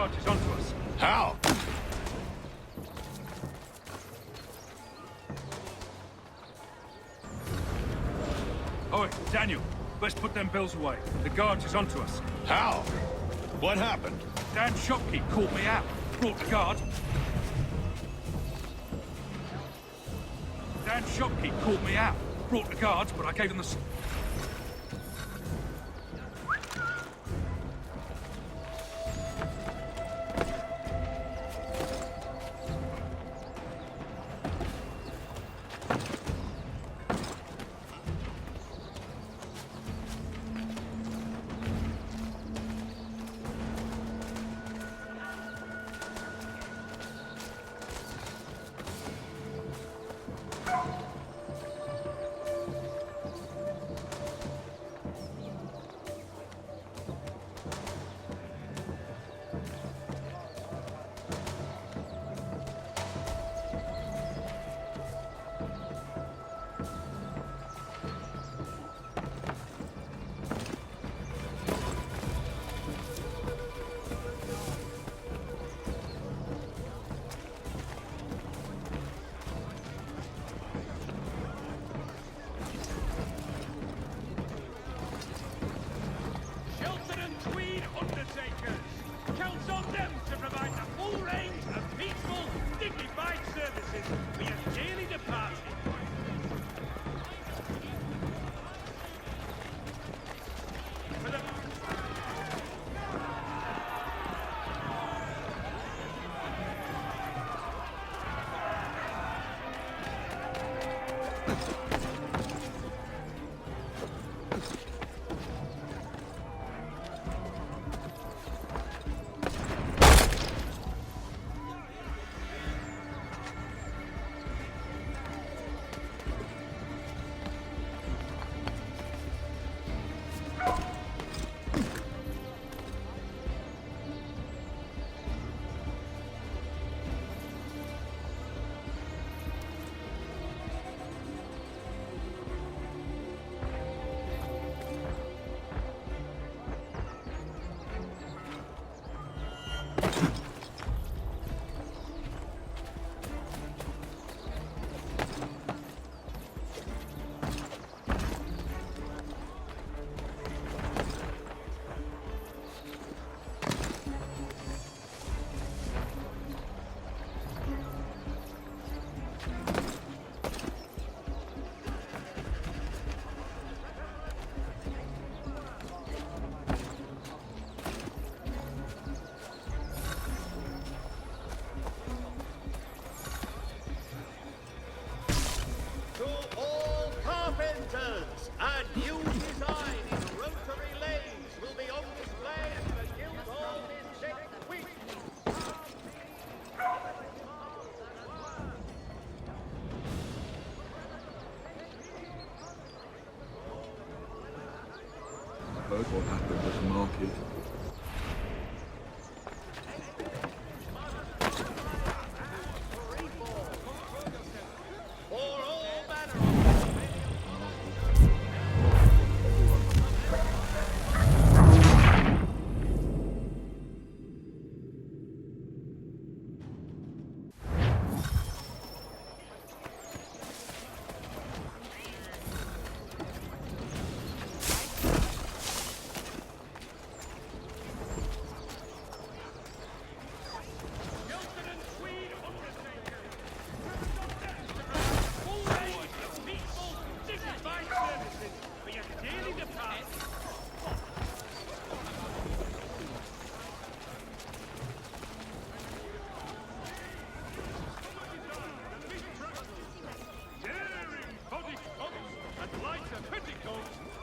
guard is onto us. How? Oi, Daniel, let's put them bills away. The guard is onto us. How? What happened? Dan shopkeep called me out. Brought the guard. Dan shopkeep called me out. Brought the guards, but I gave him the... Counts on them to provide the full range of peaceful, dignified services for your daily departed. For the... A new design in rotary lanes will be on display at the Guildhall in next week. I heard what happened at the market.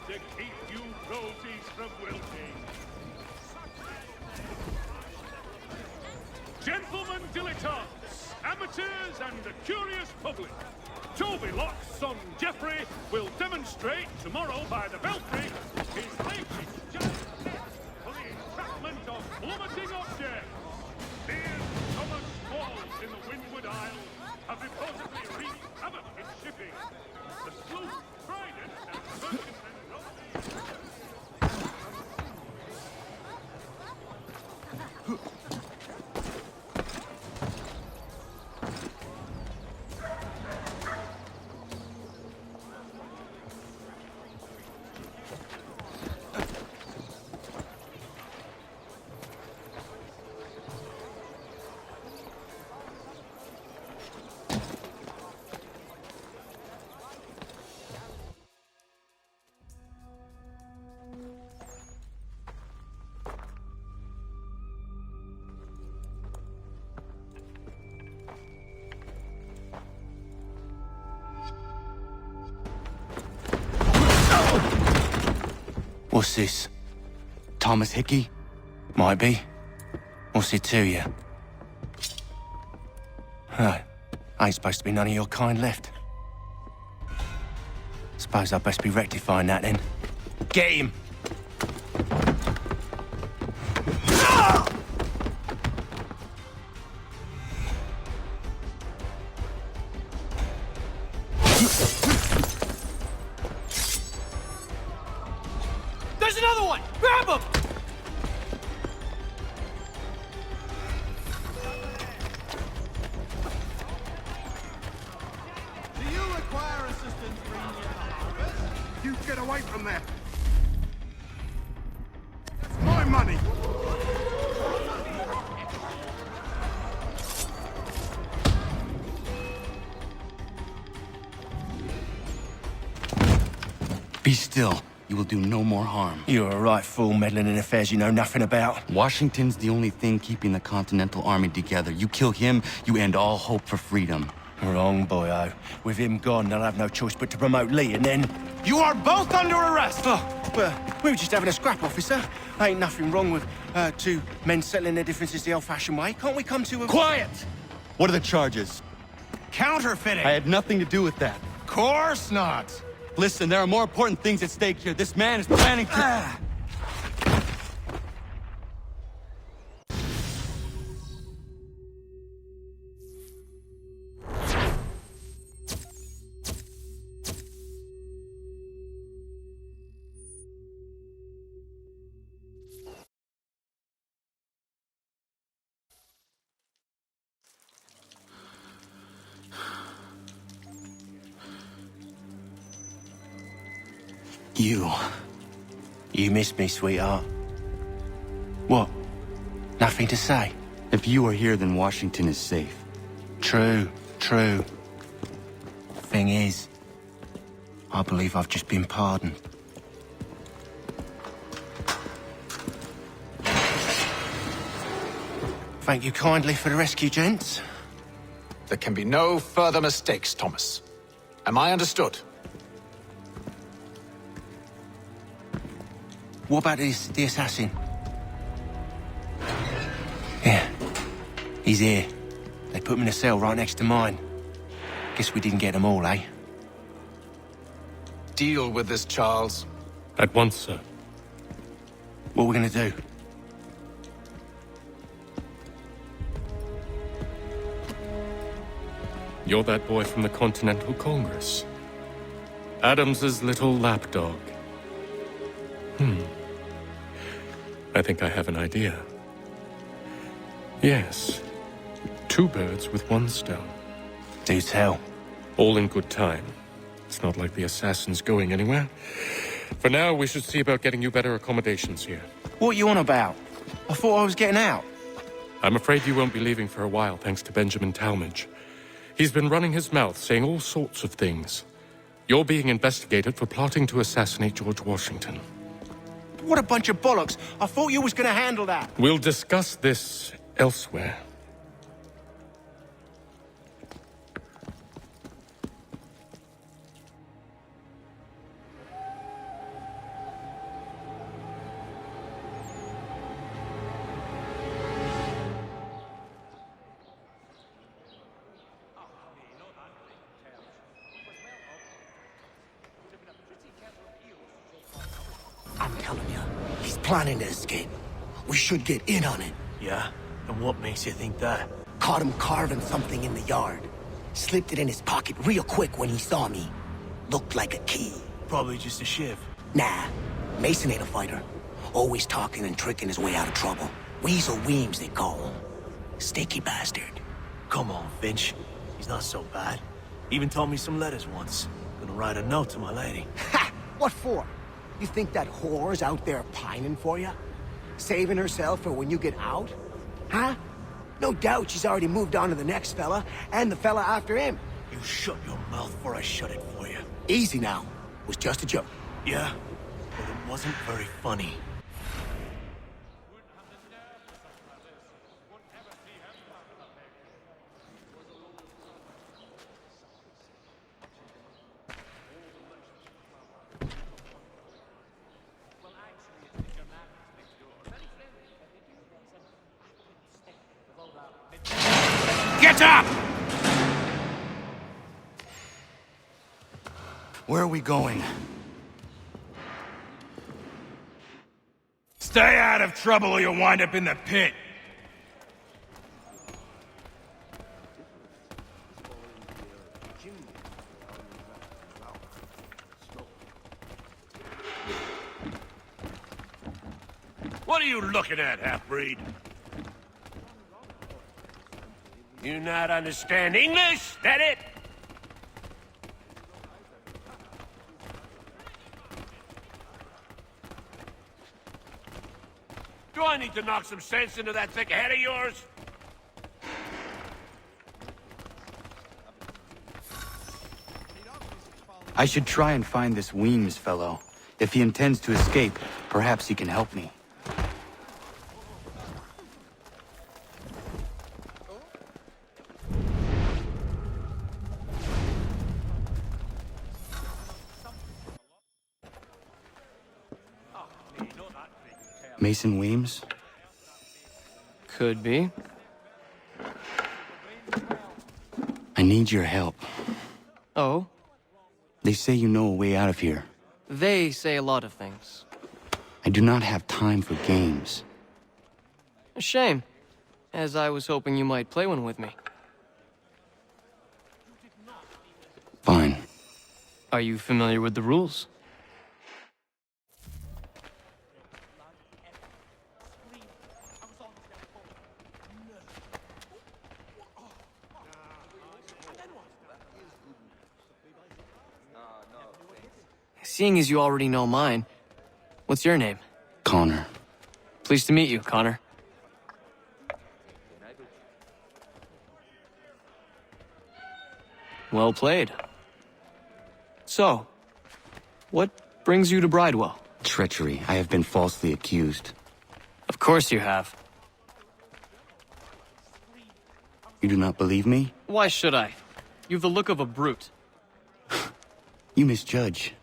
To keep you roses from wilting. Gentlemen dilettantes, amateurs and the curious public, Toby Locke's son Geoffrey will demonstrate tomorrow by the Belfry his latest giant net for the entrapment of plummeting objects. Here, Thomas Falls in the Windward Isle have reportedly wreaked havoc in shipping. The sloop Trident and merchantmen Huh. What's this? Thomas Hickey? Might be. What's it to you? Right. Ain't supposed to be none of your kind left. Suppose I'd best be rectifying that then. Get him! There's another one! Grab him! Do you require assistance bringing in the harvest? You get away from there! That's my money! Be still. You will do no more harm. You're a right fool meddling in affairs you know nothing about. Washington's the only thing keeping the Continental Army together. You kill him, you end all hope for freedom. Wrong, boyo. With him gone, they'll have no choice but to promote Lee, and then... You are both under arrest! Oh, well, we were just having a scrap, officer. Ain't nothing wrong with two men settling their differences the old-fashioned way. Can't we come to a... Quiet! What are the charges? Counterfeiting! I had nothing to do with that. Course not! Listen, there are more important things at stake here. This man is planning to... You missed me, sweetheart. What? Nothing to say? If you are here, then Washington is safe. True. Thing is, I believe I've just been pardoned. Thank you kindly for the rescue, gents. There can be no further mistakes, Thomas. Am I understood? What about the assassin? Yeah, he's here. They put him in a cell right next to mine. Guess we didn't get them all, eh? Deal with this, Charles. At once, sir. What are we gonna do? You're that boy from the Continental Congress. Adams's little lapdog. I think I have an idea. Yes. Two birds with one stone. Do tell. All in good time. It's not like the assassin's going anywhere. For now, we should see about getting you better accommodations here. What you on about? I thought I was getting out. I'm afraid you won't be leaving for a while, thanks to Benjamin Talmadge. He's been running his mouth, saying all sorts of things. You're being investigated for plotting to assassinate George Washington. What a bunch of bollocks. I thought you was gonna handle that. We'll discuss this elsewhere. I'm telling you, he's planning to escape. We should get in on it. Yeah? And what makes you think that? Caught him carving something in the yard. Slipped it in his pocket real quick when he saw me. Looked like a key. Probably just a shiv. Nah, Mason ain't a fighter. Always talking and tricking his way out of trouble. Weasel Weems, they call him. Sneaky bastard. Come on, Finch. He's not so bad. Even told me some letters once. Gonna write a note to my lady. Ha! What for? You think that whore's out there pining for you? Saving herself for when you get out? Huh? No doubt she's already moved on to the next fella, and the fella after him. You shut your mouth before I shut it for you. Easy now. Was just a joke. Yeah? But it wasn't very funny. Stop! Where are we going? Stay out of trouble or you'll wind up in the pit. What are you looking at, half-breed? You not understand English? That it? Do I need to knock some sense into that thick head of yours? I should try and find this Weems fellow. If he intends to escape, perhaps he can help me. Mason Weems? Could be. I need your help. Oh? They say you know a way out of here. They say a lot of things. I do not have time for games. A shame, as I was hoping you might play one with me. Fine. Are you familiar with the rules? Seeing as you already know mine, what's your name? Connor. Pleased to meet you, Connor. Well played. So, what brings you to Bridewell? Treachery. I have been falsely accused. Of course you have. You do not believe me? Why should I? You've the look of a brute. You misjudge.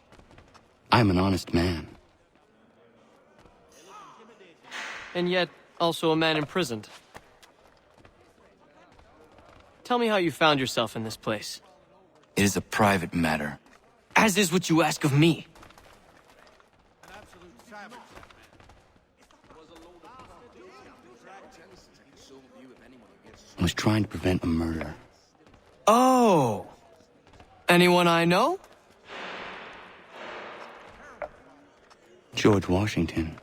I'm an honest man. And yet, also a man imprisoned. Tell me how you found yourself in this place. It is a private matter. As is what you ask of me. I was trying to prevent a murder. Oh! Anyone I know? George Washington.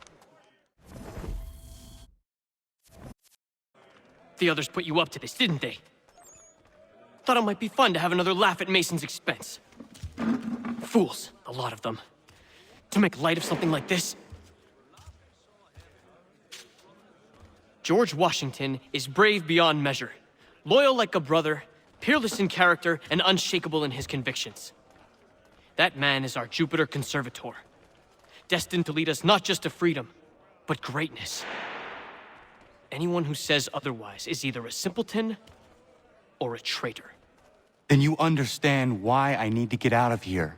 The others put you up to this, didn't they? Thought it might be fun to have another laugh at Mason's expense. Fools, a lot of them. To make light of something like this. George Washington is brave beyond measure, loyal like a brother, peerless in character, and unshakable in his convictions. That man is our Jupiter Conservator, destined to lead us not just to freedom, but greatness. Anyone who says otherwise is either a simpleton or a traitor. Then you understand why I need to get out of here.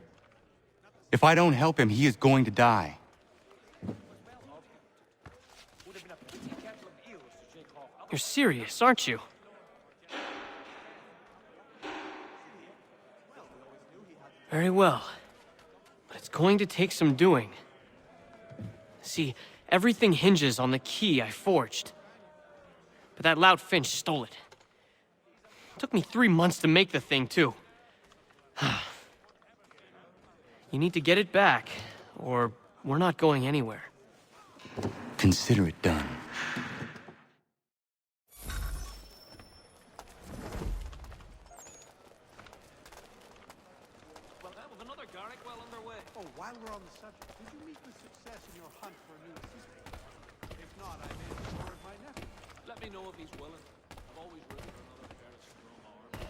If I don't help him, he is going to die. You're serious, aren't you? Very well. But it's going to take some doing. See, everything hinges on the key I forged. But that lout Finch stole it. Took me 3 months to make the thing, too. You need to get it back, or we're not going anywhere. Consider it done. Oh, while we're on the subject, did you meet with success in your hunt for a new assistant? If not, I may forward my nephew. Let me know if he's willing. I've always rooted for another pair of strong arms.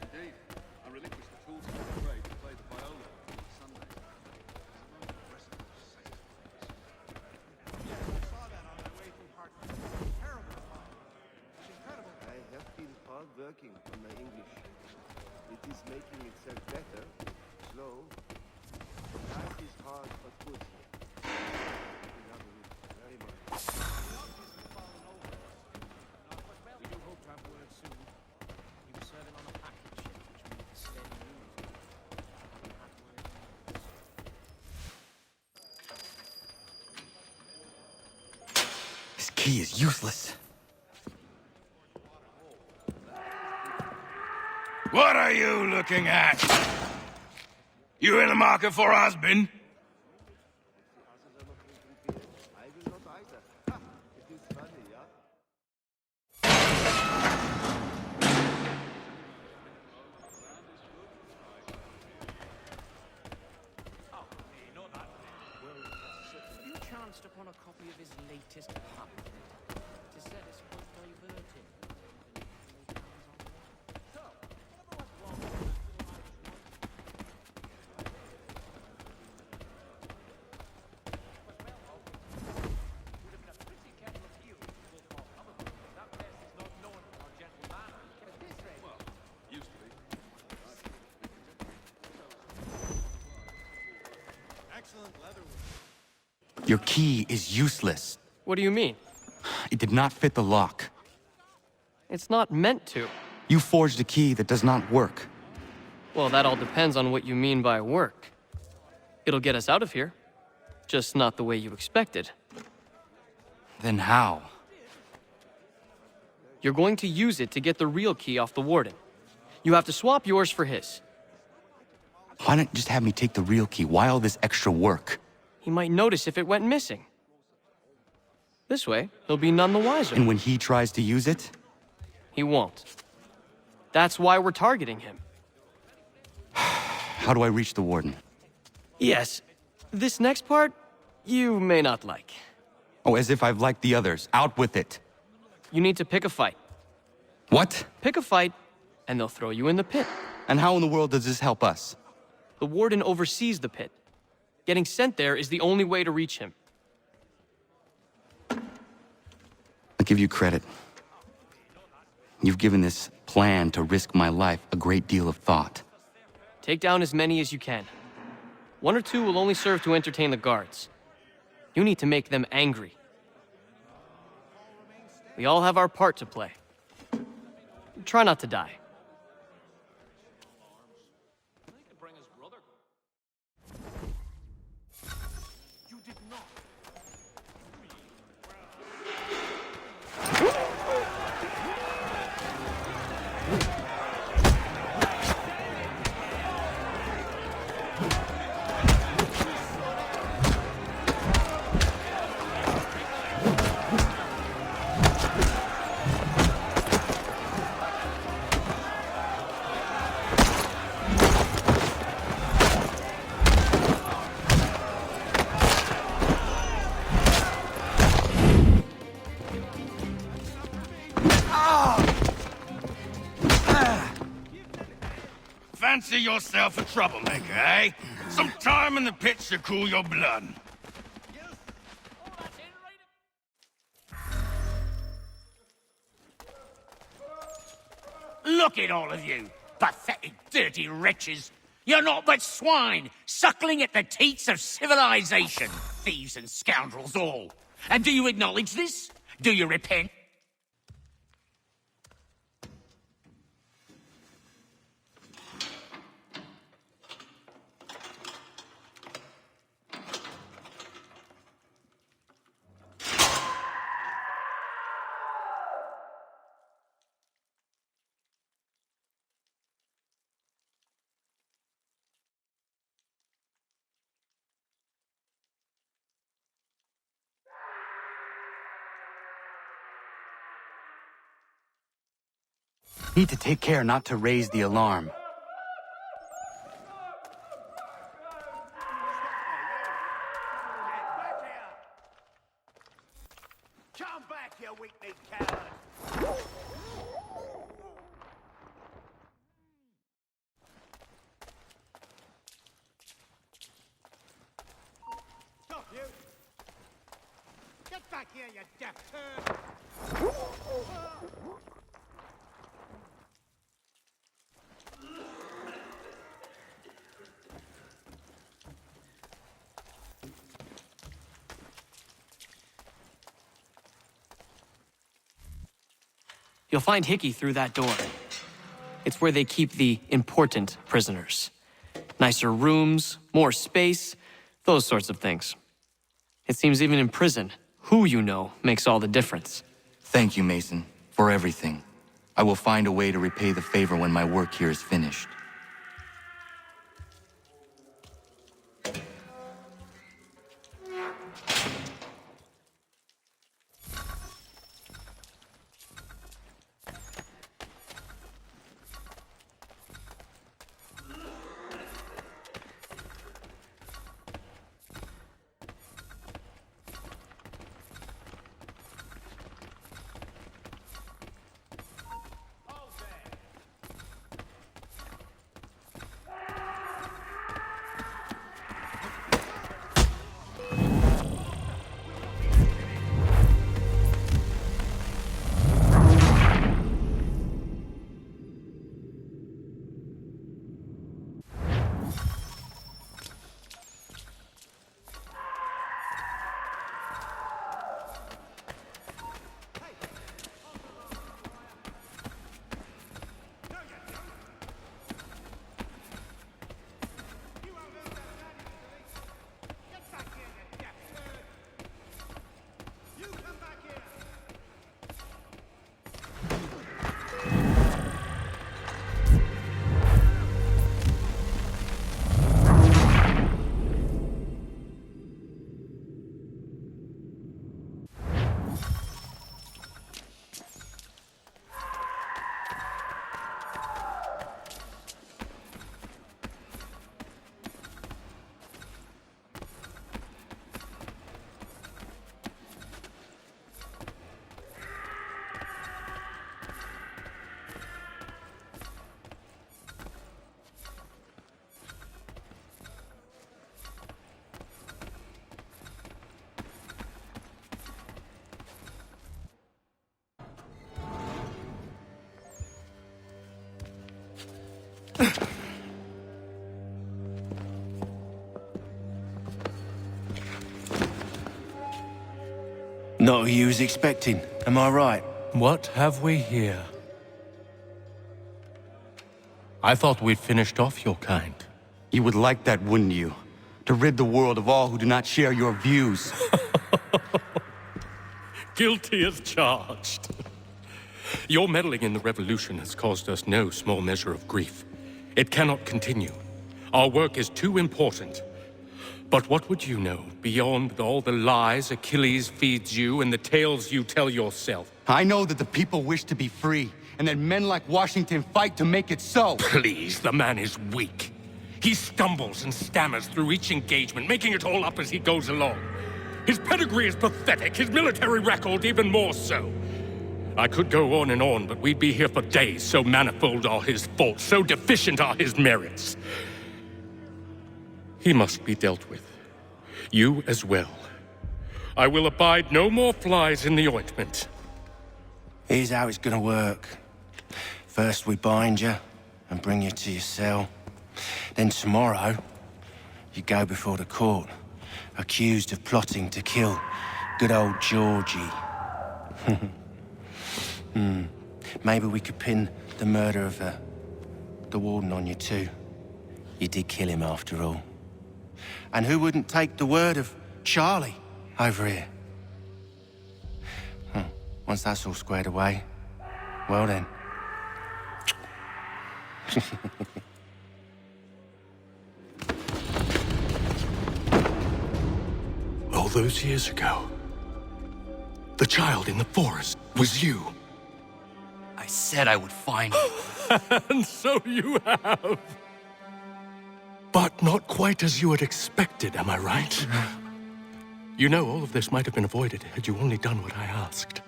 Indeed. I relinquished the tools of the trade to play the viola on Sunday. Yes, I saw that on my way through Hartford. Terrible fun. It's incredible. I have been hard working on my English. It is making itself better, slow. Life is hard but good. I love it very much. key is useless. What are you looking at? You in the market for a husband? I will not either. Ha! It is funny, yeah? You chanced upon a copy of his latest pamphlet. It is said it's quite diverting. Your key is useless. What do you mean? It did not fit the lock. It's not meant to. You forged a key that does not work. Well, that all depends on what you mean by work. It'll get us out of here. Just not the way you expected. Then how? You're going to use it to get the real key off the warden. You have to swap yours for his. Why not just have me take the real key? Why all this extra work? He might notice if it went missing. This way, he'll be none the wiser. And when he tries to use it? He won't. That's why we're targeting him. How do I reach the warden? Yes. This next part, you may not like. Oh, as if I've liked the others. Out with it. You need to pick a fight. What? Pick a fight, and they'll throw you in the pit. And how in the world does this help us? The warden oversees the pit. Getting sent there is the only way to reach him. I'll give you credit. You've given this plan to risk my life a great deal of thought. Take down as many as you can. One or two will only serve to entertain the guards. You need to make them angry. We all have our part to play. Try not to die. Fancy yourself a troublemaker, eh? Some time in the pit should cool your blood. Look at all of you, pathetic, dirty wretches. You're not but swine, suckling at the teats of civilization. Thieves and scoundrels all. And do you acknowledge this? Do you repent? Need to take care not to raise the alarm. Come back, you weak-kneed coward! Stop, you! Get back here, you deaf turd! You'll find Hickey through that door. It's where they keep the important prisoners. Nicer rooms, more space, those sorts of things. It seems even in prison, Who you know makes all the difference. Thank you, Mason, for everything. I will find a way to repay the favor when my work here is finished. Not who you was expecting, am I right? What have we here? I thought we'd finished off your kind. You would like that, wouldn't you? To rid the world of all who do not share your views. Guilty as charged. Your meddling in the revolution has caused us no small measure of grief. It cannot continue. Our work is too important. But what would you know beyond all the lies Achilles feeds you and the tales you tell yourself? I know that the people wish to be free, and that men like Washington fight to make it so. Please, the man is weak. He stumbles and stammers through each engagement, making it all up as he goes along. His pedigree is pathetic, his military record even more so. I could go on and on, but we'd be here for days, so manifold are his faults, so deficient are his merits. He must be dealt with. You as well. I will abide no more flies in the ointment. Here's how it's gonna work. First we bind you and bring you to your cell. Then tomorrow, you go before the court, accused of plotting to kill good old Georgie. Maybe we could pin the murder of the warden on you too. You did kill him after all. And who wouldn't take the word of Charlie over here? Once that's all squared away, well then. All those years ago, the child in the forest was you. I said I would find you. And so you have. But not quite as you had expected, am I right? You know, all of this might have been avoided had you only done what I asked.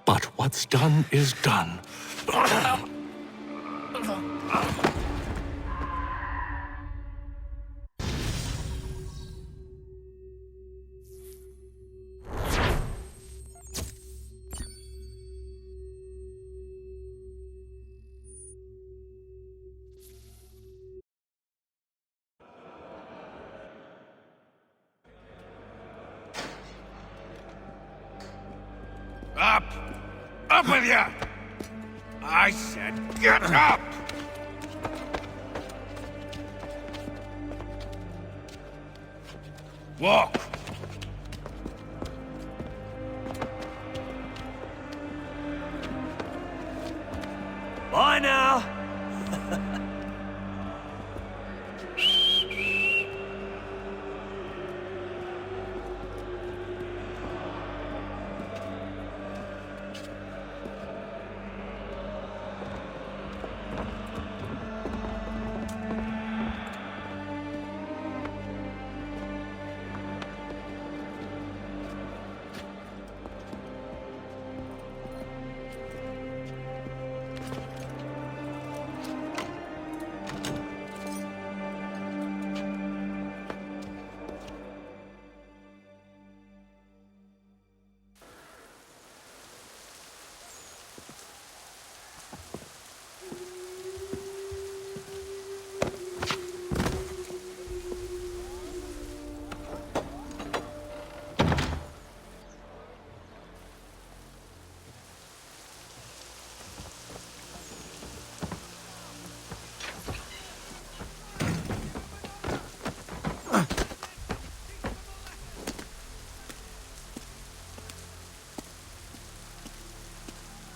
But what's done is done. Up! Up with you! I said get up! Walk! Bye now.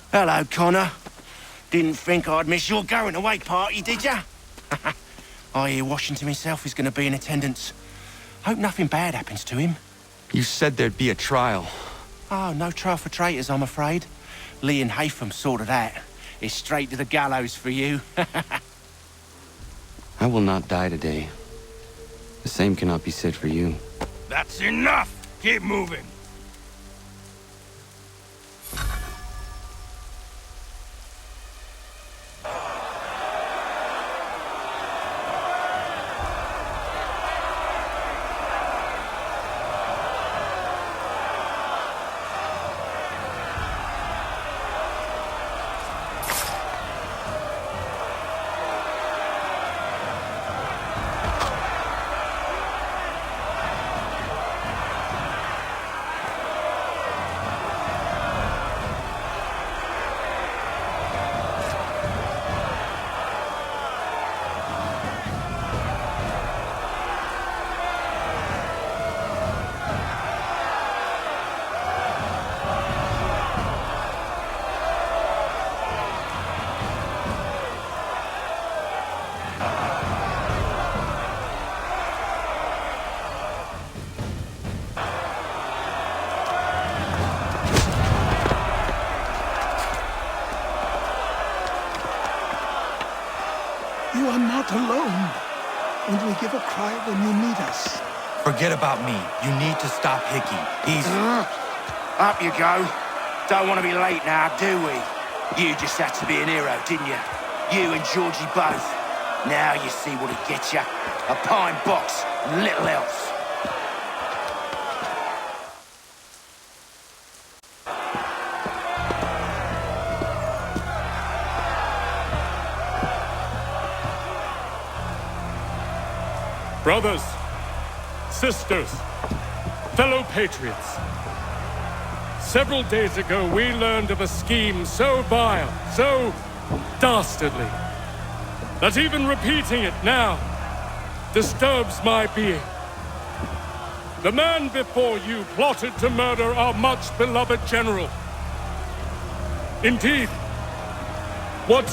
Hello, Connor. Didn't think I'd miss your going-away party, did ya? I hear Washington himself is going to be in attendance. Hope nothing bad happens to him. You said there'd be a trial. Oh, no trial for traitors, I'm afraid. Lee and Haytham sorted that. It's straight to the gallows for you. I will not die today. The same cannot be said for you. That's enough! Keep moving! You are not alone. Only give a cry when you need us. Forget about me. You need to stop Hickey. He's... Up you go. Don't want to be late now, do we? You just had to be an hero, didn't you? You and Georgie both. Now you see what it gets you. A pine box, little else. Brothers, sisters, fellow patriots. Several days ago, we learned of a scheme so vile, so dastardly, that even repeating it now disturbs my being. The man before you plotted to murder our much-beloved general. Indeed, what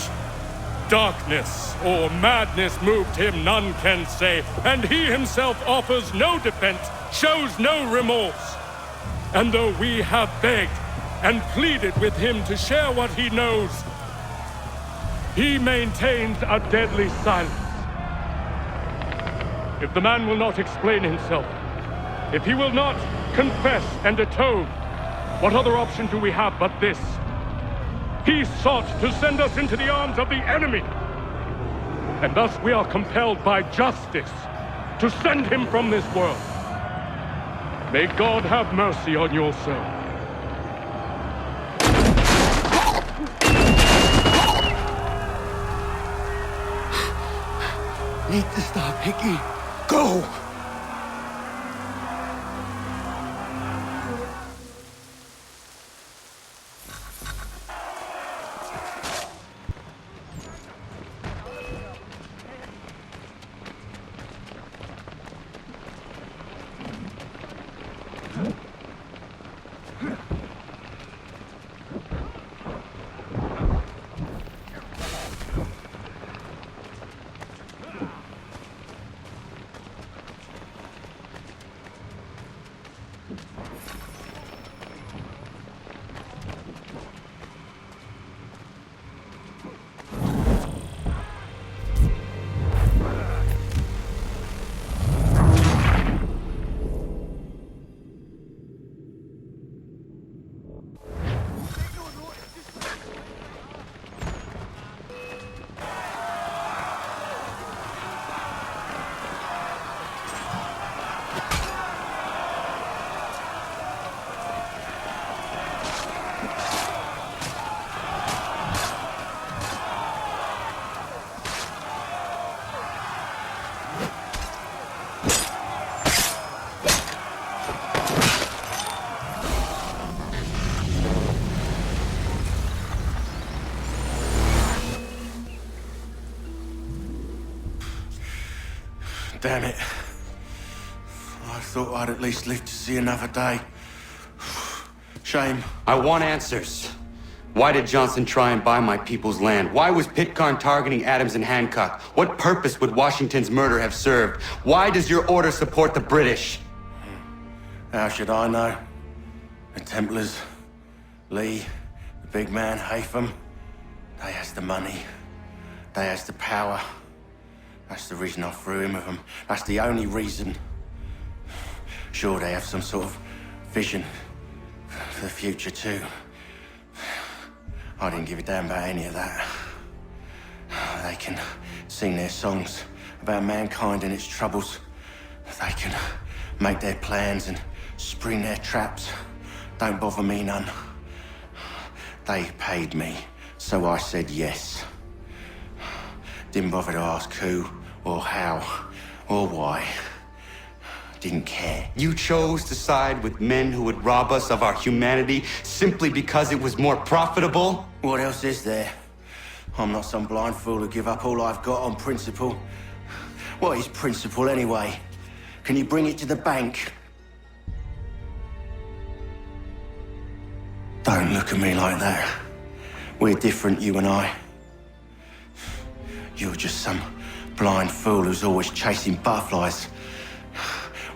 darkness or madness moved him, none can say, and he himself offers no defense, shows no remorse. And though we have begged and pleaded with him to share what he knows, he maintains a deadly silence. If the man will not explain himself, if he will not confess and atone, what other option do we have but this? He sought to send us into the arms of the enemy. And thus we are compelled by justice to send him from this world. May God have mercy on your soul. Need to stop, Hickey. Go! Damn it. I thought I'd at least live to see another day. Shame. I want answers. Why did Johnson try and buy my people's land? Why was Pitcairn targeting Adams and Hancock? What purpose would Washington's murder have served? Why does your order support the British? How should I know? The Templars, Lee, the big man, Haytham, they has the money. They has the power. That's the reason I threw in with them. That's the only reason. Sure, they have some sort of vision for the future too. I didn't give a damn about any of that. They can sing their songs about mankind and its troubles. They can make their plans and spring their traps. Don't bother me none. They paid me, so I said yes. Didn't bother to ask who, or how, or why. Didn't care. You chose to side with men who would rob us of our humanity simply because it was more profitable? What else is there? I'm not some blind fool who give up all I've got on principle. What is principle anyway? Can you bring it to the bank? Don't look at me like that. We're different, you and I. You're just some blind fool who's always chasing butterflies.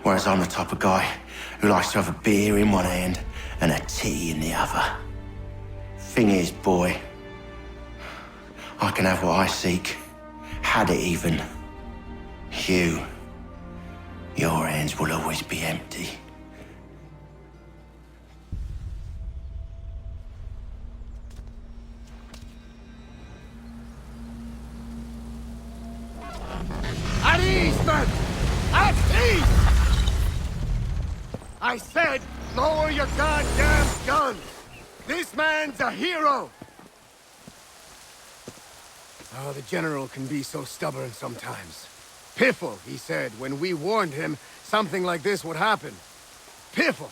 Whereas I'm the type of guy who likes to have a beer in one hand and a tea in the other. Thing is, boy, I can have what I seek. Had it even. Your hands will always be empty. At ease, men! At ease! I said, lower your goddamn guns! This man's a hero! Oh, the General can be so stubborn sometimes. Piffle, he said, when we warned him something like this would happen. Piffle!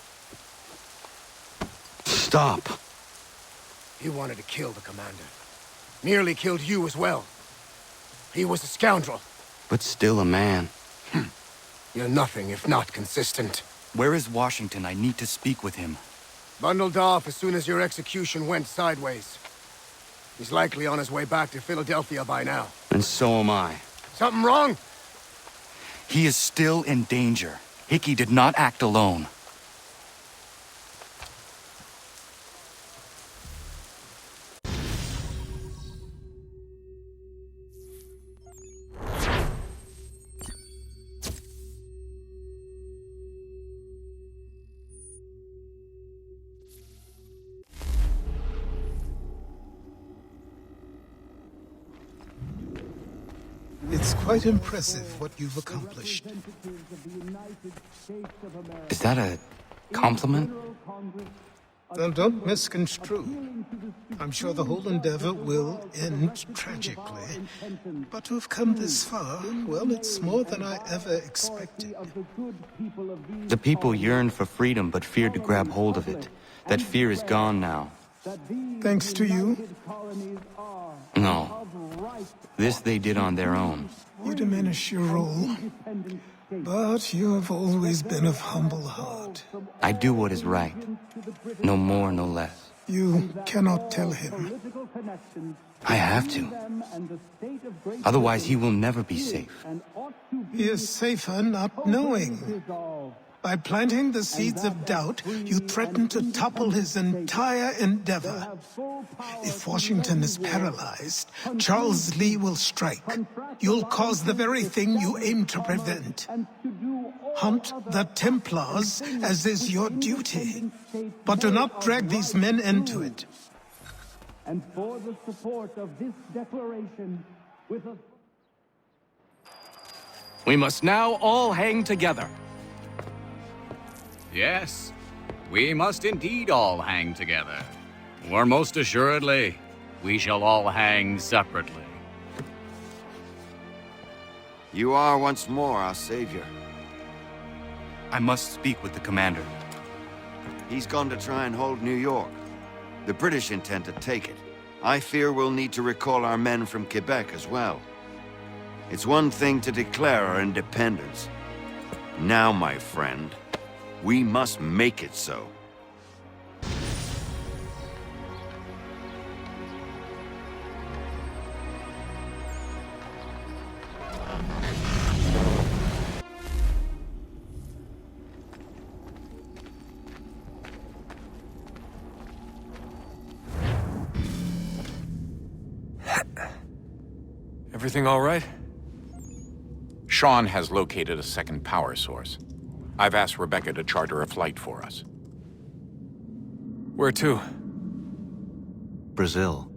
Stop. He wanted to kill the commander. Nearly killed you as well. He was a scoundrel. But still a man. You're nothing if not consistent. Where is Washington? I need to speak with him. Bundled off as soon as your execution went sideways. He's likely on his way back to Philadelphia by now. And so am I. Something wrong? He is still in danger. Hickey did not act alone. It's quite impressive what you've accomplished. Is that a compliment? Now, don't misconstrue. I'm sure the whole endeavor will end tragically. But to have come this far, well, it's more than I ever expected. The people yearned for freedom but feared to grab hold of it. That fear is gone now. Thanks to you? No. This they did on their own. You diminish your role. But you have always been of humble heart. I do what is right. No more, no less. You cannot tell him. I have to. Otherwise, he will never be safe. He is safer not knowing. By planting the seeds of doubt, you threaten to topple his entire endeavor. If Washington is paralyzed, Charles Lee will strike. You'll cause the very thing you aim to prevent. Hunt the Templars, as is your duty. But do not drag these men into it. And for the support of this declaration, with a... We must now all hang together. Yes, we must indeed all hang together. Or most assuredly, we shall all hang separately. You are once more our savior. I must speak with the commander. He's gone to try and hold New York. The British intend to take it. I fear we'll need to recall our men from Quebec as well. It's one thing to declare our independence. Now, my friend, we must make it so. Everything all right? Sean has located a second power source. I've asked Rebecca to charter a flight for us. Where to? Brazil.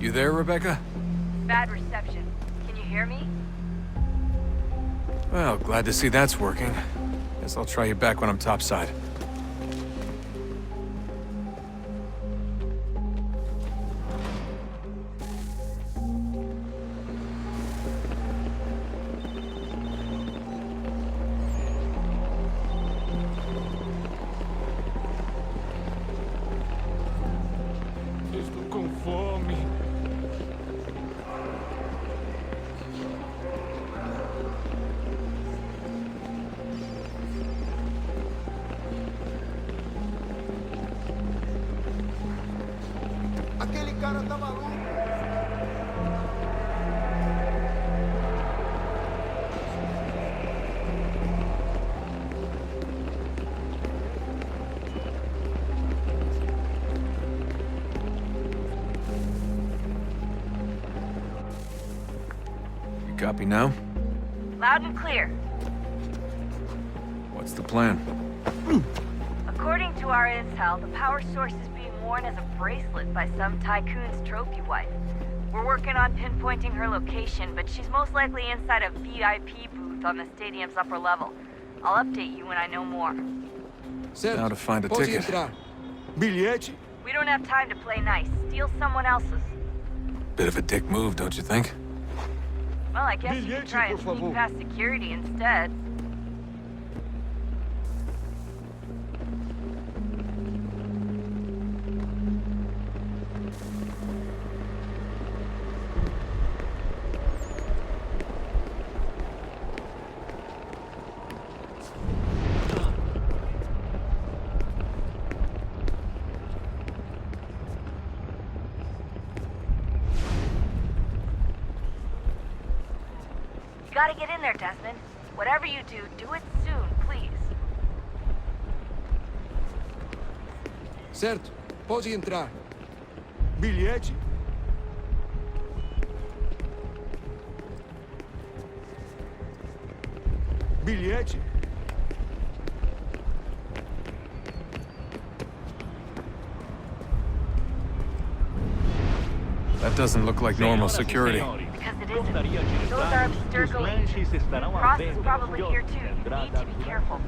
You there, Rebecca? Bad reception. Can you hear me? Well, glad to see that's working. Guess I'll try you back when I'm topside. Estou com fome. Aquele cara tá maluco. You copy now? Loud and clear. What's the plan? According to our intel, the power source is being worn as a bracelet by some tycoon's trophy wife. We're working on pinpointing her location, but she's most likely inside a VIP booth on the stadium's upper level. I'll update you when I know more. Now to find a ticket. Bilhete? We don't have time to play nice. Steal someone else's. Bit of a dick move, don't you think? Well, I guess you could try and sneak past security instead. You gotta get in there, Desmond. Whatever you do, do it soon, please. Certo, pode entrar. Bilhete? Bilhete? That doesn't look like normal security. Because it isn't. Those are Abstergo agents. Cross is probably here too. You need to be careful.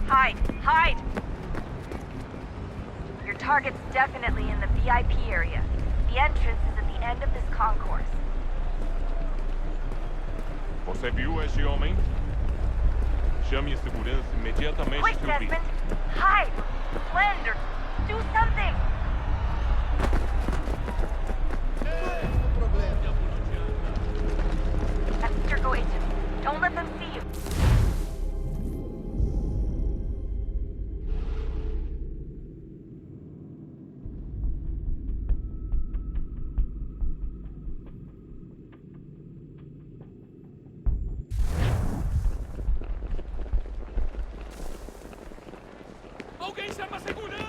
Hide! Hide! Your target's definitely in the VIP area. The entrance is at the end of this concourse. Você viu esse homem? Chame a segurança imediatamente. Quick, Desmond! Hide! Blend or do something! Abstergo agents, don't let them see you. Alguém chama a segurança!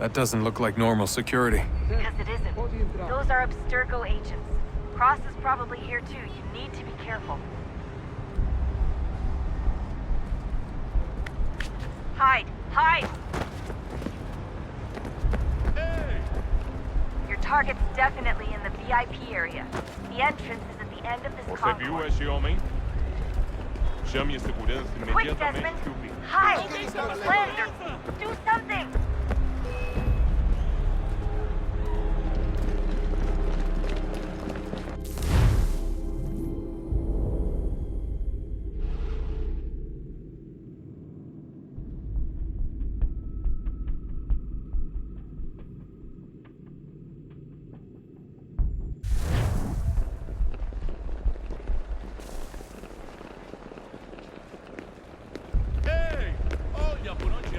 That doesn't look like normal security. Because it isn't. Those are Abstergo agents. Cross is probably here too. You need to be careful. Hide! Hide! Hey! Your target's definitely in the VIP area. The entrance is at the end of this Você viu convoy. esse homem? Chame a segurança Quick, imediatamente, Desmond! Tupi. Hide! Blend or do something! Ei! Olha por onde